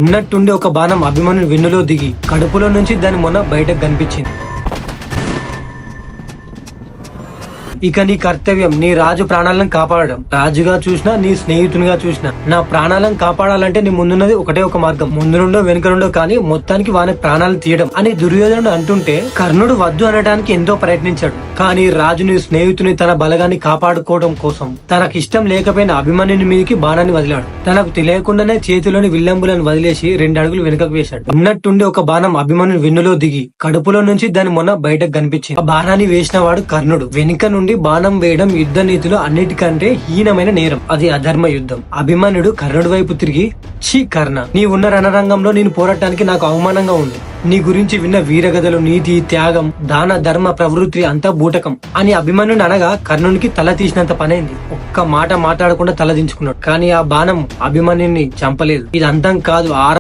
ఉన్నట్టుండి ఒక బాణం అభిమన్యుని వెన్నులో దిగి కడుపులో నుంచి దాని మొన బయటకు కనిపించింది. ఇక నీ కర్తవ్యం నీ రాజు ప్రాణాలను కాపాడడం. రాజుగా చూసినా నీ స్నేహితునిగా చూసినా నా ప్రాణాలను కాపాడాలంటే నీ ముందున్నది ఒకటే ఒక మార్గం. ముందు నుండో వెనుక నుండో కానీ మొత్తానికి వాని ప్రాణాలు తీయడం అని దుర్యోధనుడు అంటుంటే కర్ణుడు వద్దు అనడానికి ఎంతో ప్రయత్నించాడు. కానీ రాజుని స్నేహితుని తన బలగాన్ని కాపాడుకోవడం కోసం తనకిష్టం లేకపోయిన అభిమన్యుని మీదకి బాణాన్ని వదిలాడు. తనకు తెలియకుండానే చేతిలోని విల్లంబులను వదిలేసి 2 అడుగులు వెనుకకు వేశాడు. ఉన్నట్టుండి ఒక బాణం అభిమన్యుని వెన్నులో దిగి కడుపులో నుంచి దాని మొన్న బయటకు కనిపించింది. ఆ బాణాన్ని వేసిన వాడు కర్ణుడు. వెనుక నుండి బాణం వేయడం యుద్ధ నీతిలో అన్నిటికంటే హీనమైన నేరం. అది అధర్మ యుద్ధం. అభిమన్యుడు కర్ణుడి వైపు తిరిగి, ఛీ కర్ణ, నీ ఉన్న రణరంగంలో నేను పోరాటానికి నాకు అవమానంగా ఉంది. నీ గురించి విన్న వీరగదలు, నీతి, త్యాగం, దాన ధర్మ ప్రవృత్తి అంతా బూటకం అని అభిమన్యుని అనగా కర్ణునికి తల తీసినంత పనైంది. ఒక్క మాట మాట్లాడకుండా తల దించుకున్నాడు. కానీ ఆ బాణం అభిమన్యుని చంపలేదు. ఇది అంతం కాదు.